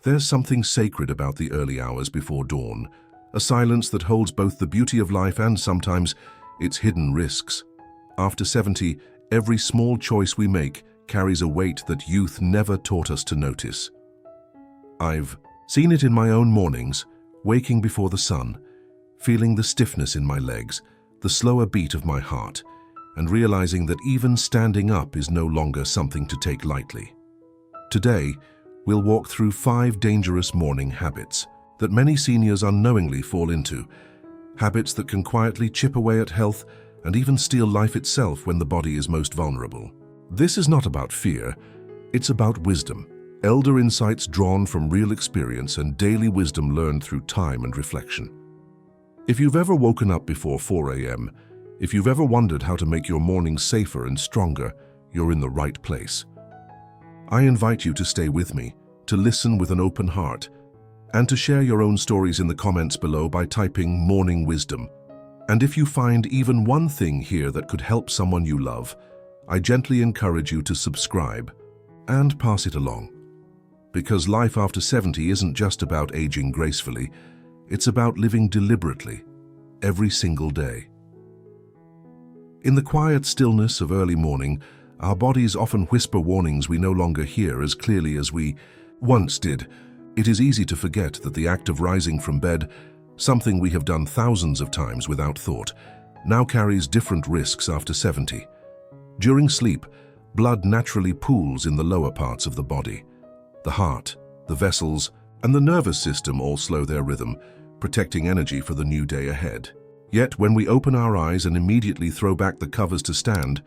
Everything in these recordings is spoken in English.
There's something sacred about the early hours before dawn, a silence that holds both the beauty of life and sometimes its hidden risks. After 70, every small choice we make carries a weight that youth never taught us to notice. I've seen it in my own mornings, waking before the sun, feeling the stiffness in my legs, the slower beat of my heart, and realizing that even standing up is no longer something to take lightly. Today, we'll walk through 5 dangerous morning habits that many seniors unknowingly fall into, habits that can quietly chip away at health and even steal life itself when the body is most vulnerable. This is not about fear, it's about wisdom, elder insights drawn from real experience and daily wisdom learned through time and reflection. If you've ever woken up before 4 a.m., if you've ever wondered how to make your mornings safer and stronger, you're in the right place. I invite you to stay with me, to listen with an open heart, and to share your own stories in the comments below by typing Morning Wisdom. And if you find even one thing here that could help someone you love, I gently encourage you to subscribe and pass it along. Because life after 70 isn't just about aging gracefully, it's about living deliberately, every single day. In the quiet stillness of early morning, our bodies often whisper warnings we no longer hear as clearly as we once did. It is easy to forget that the act of rising from bed, something we have done thousands of times without thought, now carries different risks after 70. During sleep, blood naturally pools in the lower parts of the body. The heart, the vessels, and the nervous system all slow their rhythm, protecting energy for the new day ahead. Yet when we open our eyes and immediately throw back the covers to stand,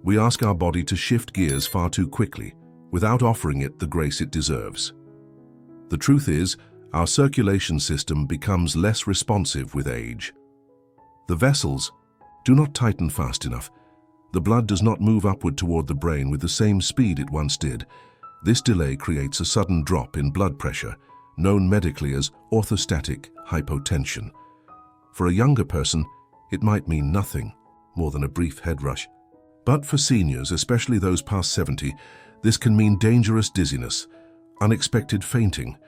we ask our body to shift gears far too quickly, without offering it the grace it deserves. The truth is, our circulation system becomes less responsive with age. The vessels do not tighten fast enough. The blood does not move upward toward the brain with the same speed it once did. This delay creates a sudden drop in blood pressure, known medically as orthostatic hypotension. For a younger person, it might mean nothing more than a brief head rush. But for seniors, especially those past 70, this can mean dangerous dizziness, unexpected fainting,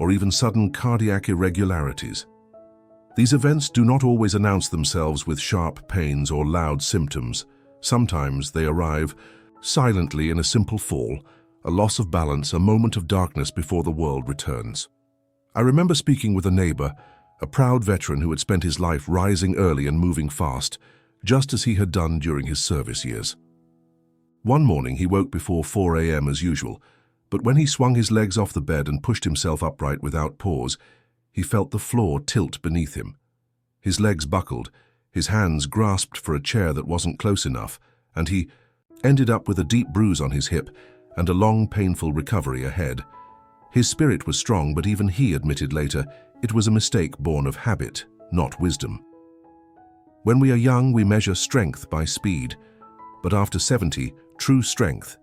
or even sudden cardiac irregularities. These events do not always announce themselves with sharp pains or loud symptoms. Sometimes they arrive silently in a simple fall, a loss of balance, a moment of darkness before the world returns. I remember speaking with a neighbor, a proud veteran who had spent his life rising early and moving fast, just as he had done during his service years. One morning he woke before 4 a.m. as usual, but when he swung his legs off the bed and pushed himself upright without pause, he felt the floor tilt beneath him. His legs buckled, his hands grasped for a chair that wasn't close enough, and he ended up with a deep bruise on his hip and a long, painful recovery ahead. His spirit was strong, but even he admitted later it was a mistake born of habit, not wisdom. When we are young, we measure strength by speed, but after 70, true strength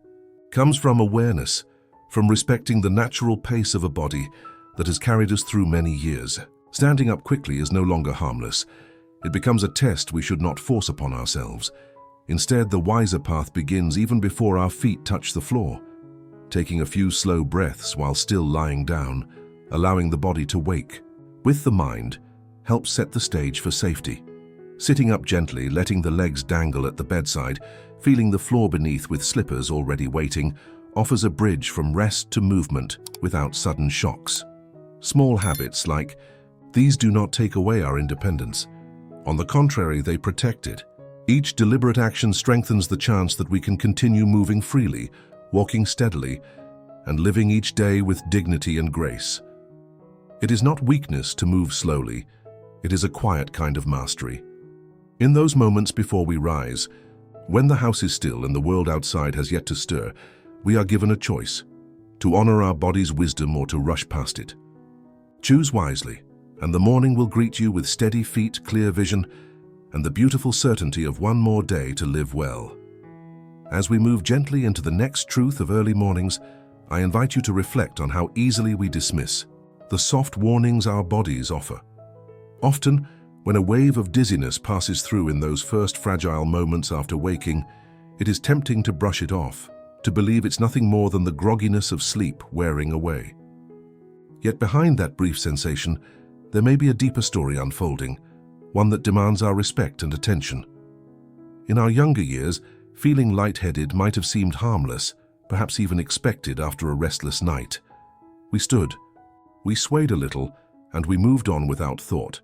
comes from awareness, from respecting the natural pace of a body that has carried us through many years. Standing up quickly is no longer harmless. It becomes a test we should not force upon ourselves. Instead, the wiser path begins even before our feet touch the floor, taking a few slow breaths while still lying down, allowing the body to wake. With the mind, helps set the stage for safety. Sitting up gently, letting the legs dangle at the bedside, feeling the floor beneath with slippers already waiting, offers a bridge from rest to movement without sudden shocks. Small habits like these do not take away our independence. On the contrary, they protect it. Each deliberate action strengthens the chance that we can continue moving freely, walking steadily, and living each day with dignity and grace. It is not weakness to move slowly. It is a quiet kind of mastery. In those moments before we rise, when the house is still and the world outside has yet to stir, we are given a choice, to honor our body's wisdom or to rush past it. Choose wisely, and the morning will greet you with steady feet, clear vision, and the beautiful certainty of one more day to live well. As we move gently into the next truth of early mornings, I invite you to reflect on how easily we dismiss the soft warnings our bodies offer. Often, when a wave of dizziness passes through in those first fragile moments after waking, it is tempting to brush it off, to believe it's nothing more than the grogginess of sleep wearing away. Yet behind that brief sensation, there may be a deeper story unfolding, one that demands our respect and attention. In our younger years, feeling lightheaded might have seemed harmless, perhaps even expected after a restless night. We stood, we swayed a little, and we moved on without thought.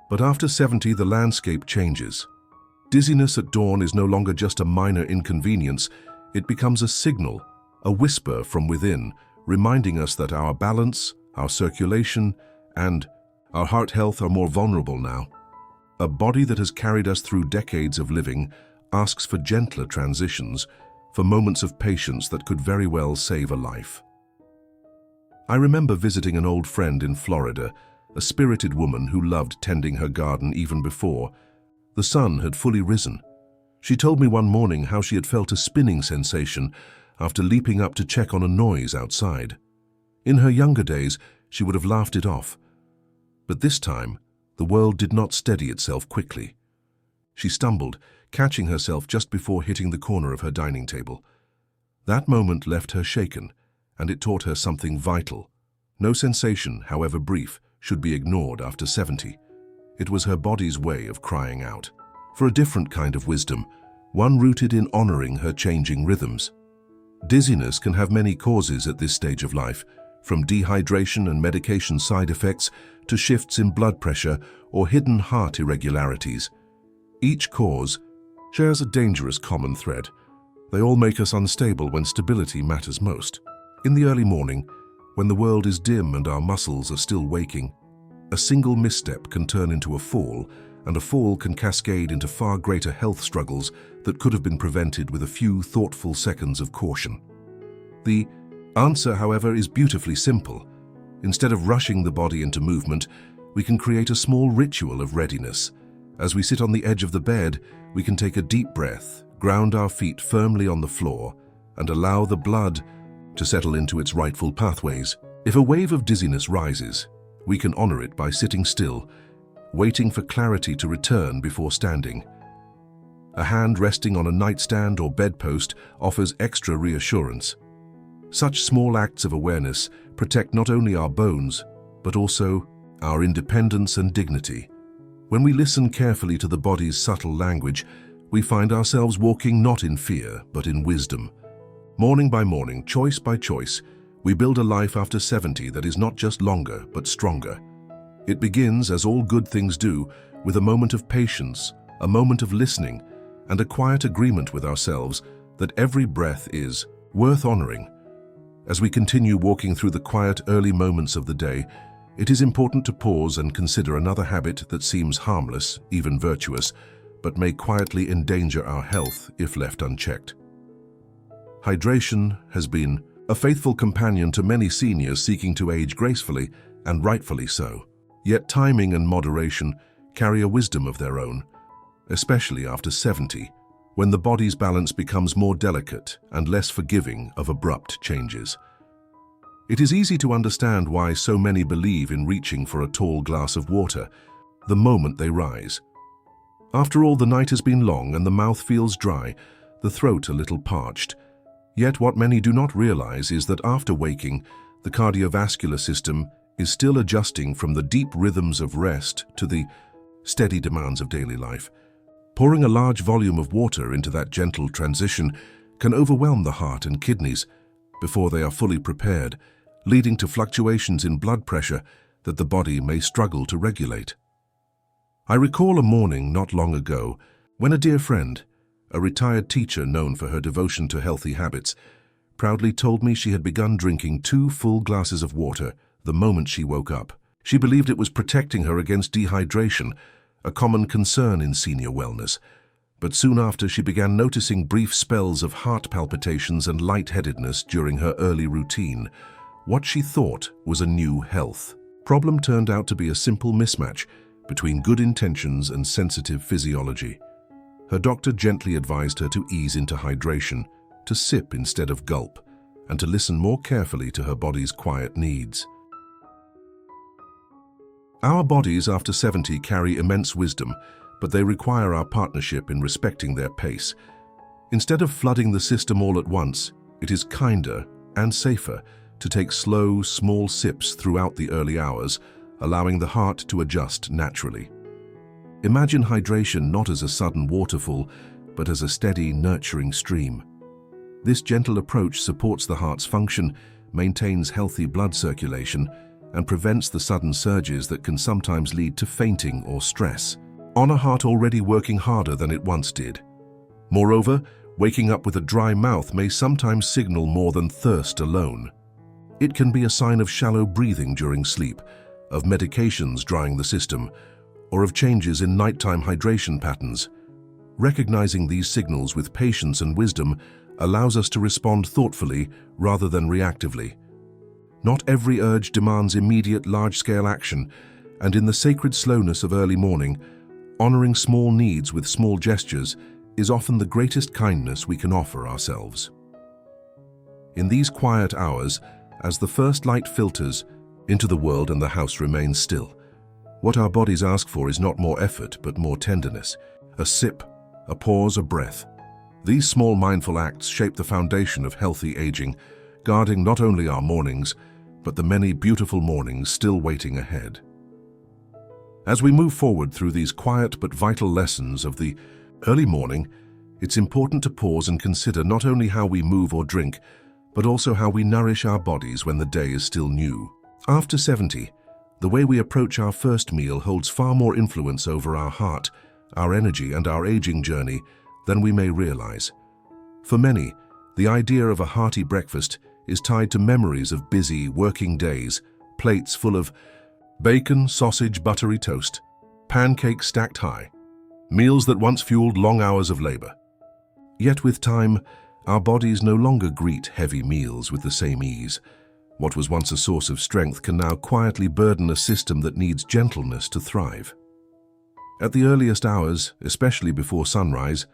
But after 70, the landscape changes. Dizziness at dawn is no longer just a minor inconvenience, it becomes a signal, a whisper from within, reminding us that our balance, our circulation, and our heart health are more vulnerable now. A body that has carried us through decades of living asks for gentler transitions, for moments of patience that could very well save a life. I remember visiting an old friend in Florida, a spirited woman who loved tending her garden even before the sun had fully risen. She told me one morning how she had felt a spinning sensation after leaping up to check on a noise outside. In her younger days, she would have laughed it off. But this time, the world did not steady itself quickly. She stumbled, catching herself just before hitting the corner of her dining table. That moment left her shaken, and it taught her something vital. No sensation, however brief, should be ignored after 70. It was her body's way of crying out for a different kind of wisdom, one rooted in honoring her changing rhythms. Dizziness can have many causes at this stage of life, from dehydration and medication side effects to shifts in blood pressure or hidden heart irregularities. Each cause shares a dangerous common thread. They all make us unstable when stability matters most. In the early morning, when the world is dim and our muscles are still waking, a single misstep can turn into a fall, and a fall can cascade into far greater health struggles that could have been prevented with a few thoughtful seconds of caution. The answer, however, is beautifully simple. Instead of rushing the body into movement, we can create a small ritual of readiness. As we sit on the edge of the bed, we can take a deep breath, ground our feet firmly on the floor, and allow the blood to settle into its rightful pathways. If a wave of dizziness rises, we can honor it by sitting still, waiting for clarity to return before standing. A hand resting on a nightstand or bedpost offers extra reassurance. Such small acts of awareness protect not only our bones, but also our independence and dignity. When we listen carefully to the body's subtle language, we find ourselves walking not in fear, but in wisdom. Morning by morning, choice by choice, we build a life after 70 that is not just longer, but stronger. It begins, as all good things do, with a moment of patience, a moment of listening, and a quiet agreement with ourselves that every breath is worth honoring. As we continue walking through the quiet early moments of the day, it is important to pause and consider another habit that seems harmless, even virtuous, but may quietly endanger our health if left unchecked. Hydration has been a faithful companion to many seniors seeking to age gracefully, and rightfully so. Yet timing and moderation carry a wisdom of their own, especially after 70, when the body's balance becomes more delicate and less forgiving of abrupt changes. It is easy to understand why so many believe in reaching for a tall glass of water the moment they rise. After all, the night has been long and the mouth feels dry, the throat a little parched. Yet what many do not realize is that after waking, the cardiovascular system is still adjusting from the deep rhythms of rest to the steady demands of daily life. Pouring a large volume of water into that gentle transition can overwhelm the heart and kidneys before they are fully prepared, leading to fluctuations in blood pressure that the body may struggle to regulate. I recall a morning not long ago when a dear friend, a retired teacher known for her devotion to healthy habits, proudly told me she had begun drinking 2 full glasses of water the moment she woke up. She believed it was protecting her against dehydration, a common concern in senior wellness. But soon after, she began noticing brief spells of heart palpitations and lightheadedness during her early routine. What she thought was a new health problem turned out to be a simple mismatch between good intentions and sensitive physiology. Her doctor gently advised her to ease into hydration, to sip instead of gulp, and to listen more carefully to her body's quiet needs. Our bodies after 70 carry immense wisdom, but they require our partnership in respecting their pace. Instead of flooding the system all at once, it is kinder and safer to take slow, small sips throughout the early hours, allowing the heart to adjust naturally. Imagine hydration not as a sudden waterfall, but as a steady, nurturing stream. This gentle approach supports the heart's function, maintains healthy blood circulation, and prevents the sudden surges that can sometimes lead to fainting or stress on a heart already working harder than it once did. Moreover, waking up with a dry mouth may sometimes signal more than thirst alone. It can be a sign of shallow breathing during sleep, of medications drying the system, or of changes in nighttime hydration patterns. Recognizing these signals with patience and wisdom allows us to respond thoughtfully rather than reactively. Not every urge demands immediate large-scale action, and in the sacred slowness of early morning, honoring small needs with small gestures is often the greatest kindness we can offer ourselves. In these quiet hours, as the first light filters into the world and the house remains still, what our bodies ask for is not more effort but more tenderness. A sip, a pause, a breath. These small mindful acts shape the foundation of healthy aging, guarding not only our mornings, but the many beautiful mornings still waiting ahead. As we move forward through these quiet but vital lessons of the early morning, it's important to pause and consider not only how we move or drink, but also how we nourish our bodies when the day is still new. After 70, the way we approach our first meal holds far more influence over our heart, our energy, and our aging journey than we may realize. For many, the idea of a hearty breakfast is tied to memories of busy, working days, plates full of bacon, sausage, buttery toast, pancakes stacked high, meals that once fueled long hours of labor. Yet with time, our bodies no longer greet heavy meals with the same ease. What was once a source of strength can now quietly burden a system that needs gentleness to thrive. At the earliest hours, especially before sunrise,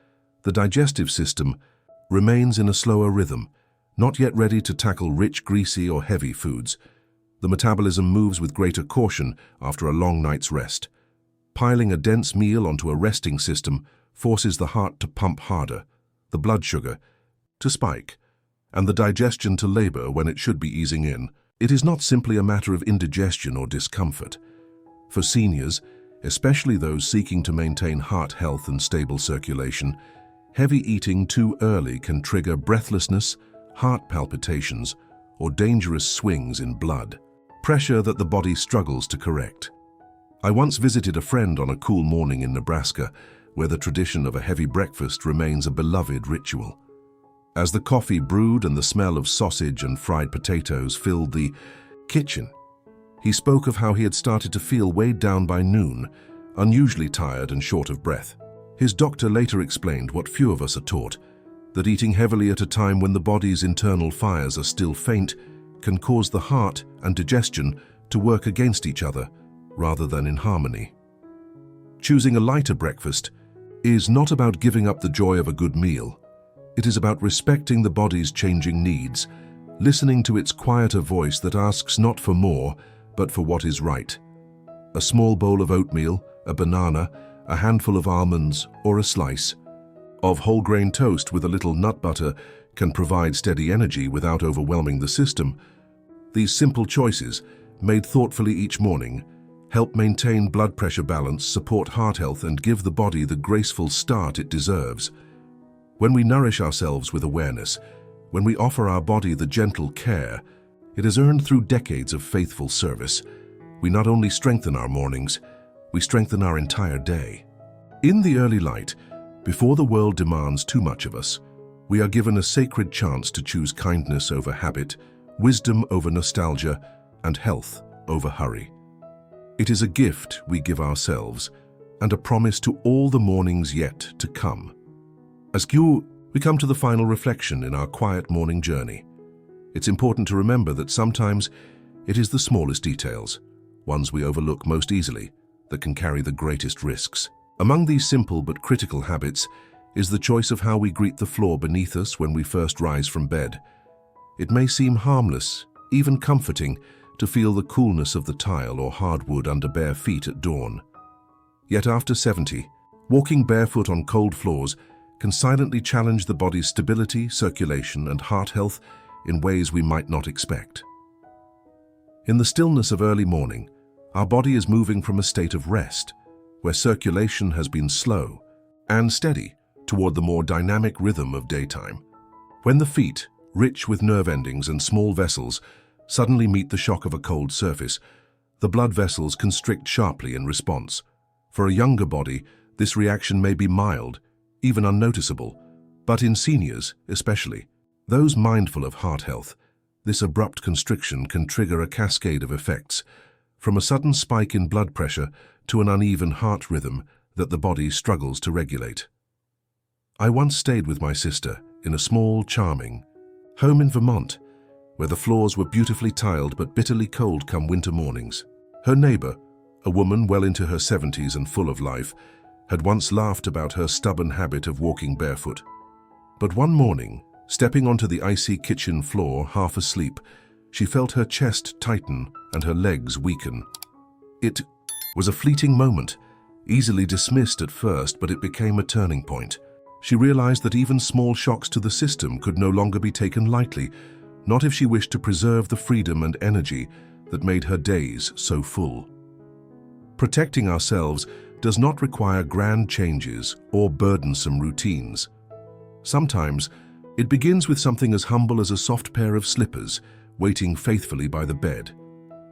the digestive system remains in a slower rhythm, not yet ready to tackle rich, greasy, or heavy foods. The metabolism moves with greater caution after a long night's rest. Piling a dense meal onto a resting system forces the heart to pump harder, the blood sugar to spike, and the digestion to labor when it should be easing in. It is not simply a matter of indigestion or discomfort. For seniors, especially those seeking to maintain heart health and stable circulation, heavy eating too early can trigger breathlessness, heart palpitations, or dangerous swings in blood, pressure that the body struggles to correct. I once visited a friend on a cool morning in Nebraska, where the tradition of a heavy breakfast remains a beloved ritual. As the coffee brewed and the smell of sausage and fried potatoes filled the kitchen, he spoke of how he had started to feel weighed down by noon, unusually tired and short of breath. His doctor later explained what few of us are taught, that eating heavily at a time when the body's internal fires are still faint can cause the heart and digestion to work against each other rather than in harmony. Choosing a lighter breakfast is not about giving up the joy of a good meal. It is about respecting the body's changing needs, listening to its quieter voice that asks not for more, but for what is right. A small bowl of oatmeal, a banana, a handful of almonds, or a slice of whole grain toast with a little nut butter can provide steady energy without overwhelming the system. These simple choices, made thoughtfully each morning, help maintain blood pressure balance, support heart health, and give the body the graceful start it deserves. When we nourish ourselves with awareness, when we offer our body the gentle care it has earned through decades of faithful service, we not only strengthen our mornings, we strengthen our entire day. In the early light, before the world demands too much of us, we are given a sacred chance to choose kindness over habit, wisdom over nostalgia, and health over hurry. It is a gift we give ourselves and a promise to all the mornings yet to come. As we come to the final reflection in our quiet morning journey. It's important to remember that sometimes it is the smallest details, ones we overlook most easily, that can carry the greatest risks. Among these simple but critical habits is the choice of how we greet the floor beneath us when we first rise from bed. It may seem harmless, even comforting, to feel the coolness of the tile or hardwood under bare feet at dawn. Yet after 70, walking barefoot on cold floors can silently challenge the body's stability, circulation, and heart health in ways we might not expect. In the stillness of early morning, our body is moving from a state of rest, where circulation has been slow and steady, toward the more dynamic rhythm of daytime. When the feet, rich with nerve endings and small vessels, suddenly meet the shock of a cold surface, the blood vessels constrict sharply in response. For a younger body, this reaction may be mild, even unnoticeable, but in seniors especially, those mindful of heart health, this abrupt constriction can trigger a cascade of effects, from a sudden spike in blood pressure to an uneven heart rhythm that the body struggles to regulate. I once stayed with my sister in a small, charming home in Vermont, where the floors were beautifully tiled but bitterly cold come winter mornings. Her neighbor, a woman well into her 70s and full of life, had once laughed about her stubborn habit of walking barefoot. But one morning, stepping onto the icy kitchen floor, half asleep, she felt her chest tighten and her legs weaken. It was a fleeting moment, easily dismissed at first, but it became a turning point. She realized that even small shocks to the system could no longer be taken lightly, not if she wished to preserve the freedom and energy that made her days so full. Protecting ourselves does not require grand changes or burdensome routines. Sometimes, it begins with something as humble as a soft pair of slippers waiting faithfully by the bed.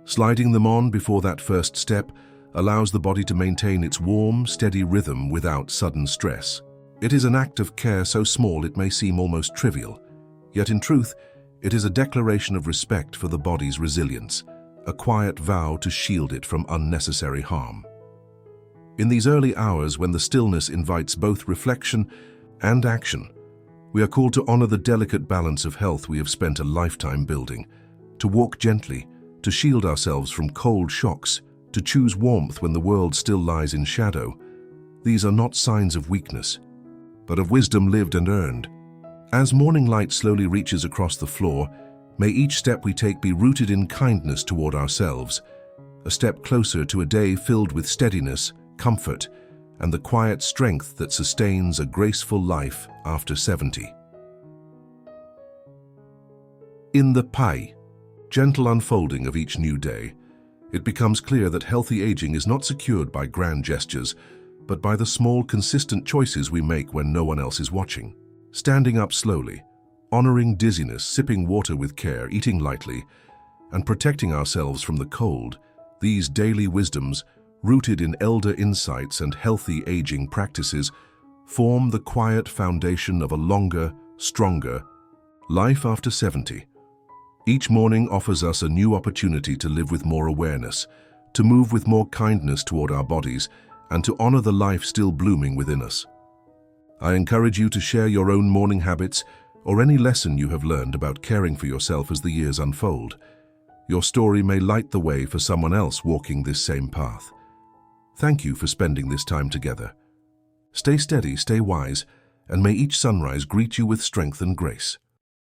Sliding them on before that first step allows the body to maintain its warm, steady rhythm without sudden stress. It is an act of care so small it may seem almost trivial, yet in truth, it is a declaration of respect for the body's resilience, a quiet vow to shield it from unnecessary harm. In these early hours when the stillness invites both reflection and action, we are called to honor the delicate balance of health we have spent a lifetime building, to walk gently, to shield ourselves from cold shocks, to choose warmth when the world still lies in shadow. These are not signs of weakness, but of wisdom lived and earned. As morning light slowly reaches across the floor, may each step we take be rooted in kindness toward ourselves, a step closer to a day filled with steadiness, comfort, and the quiet strength that sustains a graceful life after 70. In the pai, gentle unfolding of each new day, it becomes clear that healthy aging is not secured by grand gestures, but by the small, consistent choices we make when no one else is watching. Standing up slowly, honoring dizziness, sipping water with care, eating lightly, and protecting ourselves from the cold, these daily wisdoms, rooted in elder insights and healthy aging practices, form the quiet foundation of a longer, stronger life after 70. Each morning offers us a new opportunity to live with more awareness, to move with more kindness toward our bodies, and to honor the life still blooming within us. I encourage you to share your own morning habits or any lesson you have learned about caring for yourself as the years unfold. Your story may light the way for someone else walking this same path. Thank you for spending this time together. Stay steady, stay wise, and may each sunrise greet you with strength and grace.